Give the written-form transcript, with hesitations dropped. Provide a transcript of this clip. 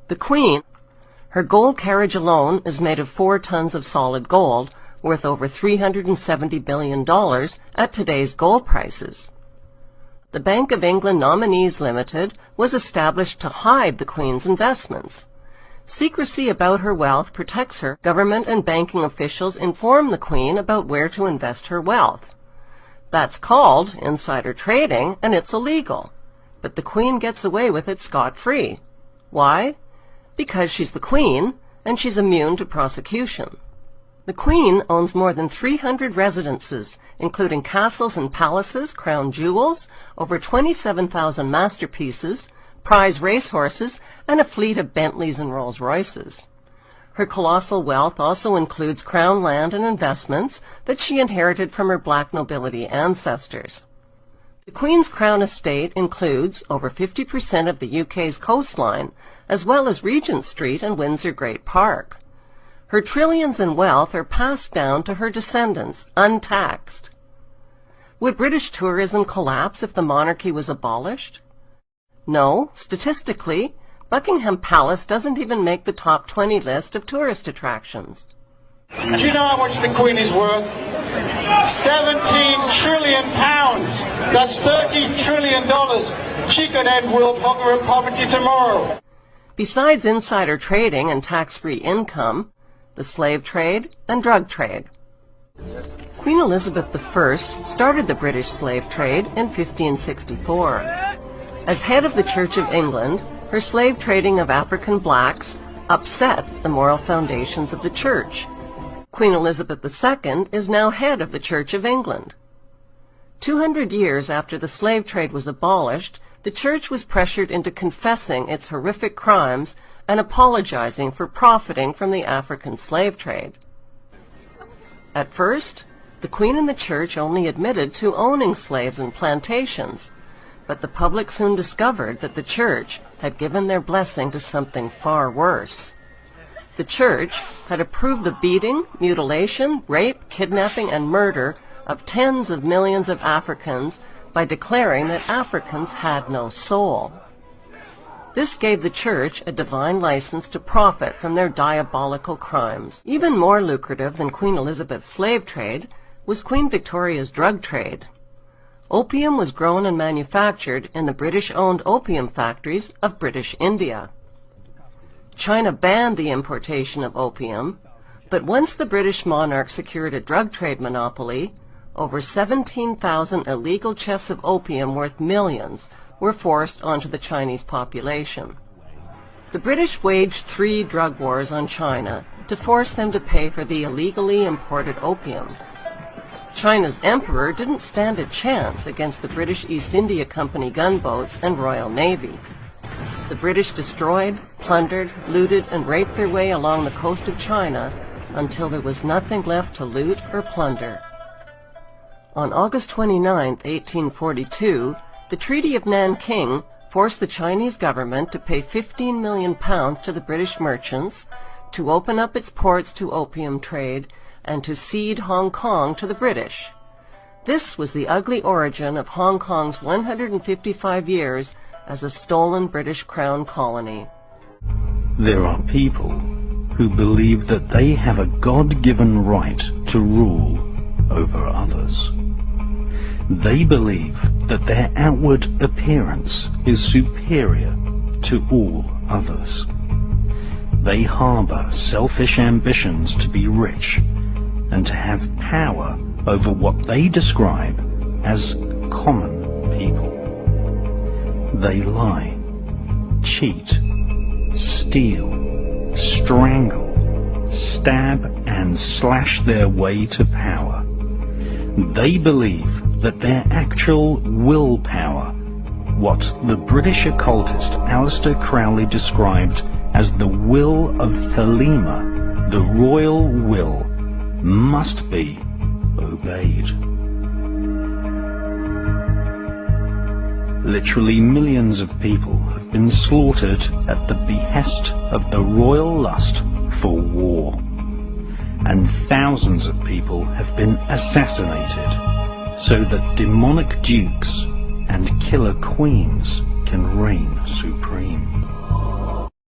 The Queen, her gold carriage alone is made of 4 tons of solid gold, worth over $370 billion at today's gold prices. The Bank of England Nominees Limited was established to hide the Queen's investments. Secrecy about her wealth protects her. Government and banking officials inform the Queen about where to invest her wealth. That's called insider trading, and it's illegal. But the Queen gets away with it scot-free. Why? Because she's the Queen, and she's immune to prosecution. The Queen owns more than 300 residences, including castles and palaces, crown jewels, over 27,000 masterpieces, prize racehorses, and a fleet of Bentleys and Rolls-Royces. Her colossal wealth also includes crown land and investments that she inherited from her black nobility ancestors. The Queen's Crown Estate includes over 50% of the UK's coastline, as well as Regent Street and Windsor Great Park. Her trillions in wealth are passed down to her descendants, untaxed. Would British tourism collapse if the monarchy was abolished? No, statistically, Buckingham Palace doesn't even make the top 20 list of tourist attractions. Do you know how much the Queen is worth? 17 trillion pounds. That's $30 trillion. She could end world hunger and poverty tomorrow. Besides insider trading and tax-free income, the slave trade and drug trade. Queen Elizabeth I started the British slave trade in 1564. As head of the Church of England, her slave trading of African blacks upset the moral foundations of the Church. Queen Elizabeth II is now head of the Church of England. 200 years after the slave trade was abolished, the Church was pressured into confessing its horrific crimes and apologizing for profiting from the African slave trade. At first, the Queen and the Church only admitted to owning slaves and plantations, but the public soon discovered that the Church had given their blessing to something far worse. The Church had approved the beating, mutilation, rape, kidnapping, and murder of tens of millions of Africans by declaring that Africans had no soul. This gave the Church a divine license to profit from their diabolical crimes. Even more lucrative than Queen Elizabeth's slave trade was Queen Victoria's drug trade. Opium was grown and manufactured in the British-owned opium factories of British India. China banned the importation of opium, but once the British monarch secured a drug trade monopoly, over 17,000 illegal chests of opium worth millions were forced onto the Chinese population. The British waged 3 drug wars on China to force them to pay for the illegally imported opium. China's emperor didn't stand a chance against the British East India Company gunboats and Royal Navy. The British destroyed, plundered, looted, and raped their way along the coast of China until there was nothing left to loot or plunder. On August 29, 1842, the Treaty of Nanking forced the Chinese government to pay £15 million to the British merchants to open up its ports to opium trade and to cede Hong Kong to the British. This was the ugly origin of Hong Kong's 155 years as a stolen British Crown colony. There are people who believe that they have a God-given right to rule over others. They believe that their outward appearance is superior to all others. They harbor selfish ambitions to be rich and to have power over what they describe as common people. They lie, cheat, steal, strangle, stab and slash their way to power. They believe that their actual willpower, what the British occultist Aleister Crowley described as the will of Thelema, the royal will, must be obeyed. Literally millions of people have been slaughtered at the behest of the royal lust for war, and thousands of people have been assassinated so that demonic dukes and killer queens can reign supreme.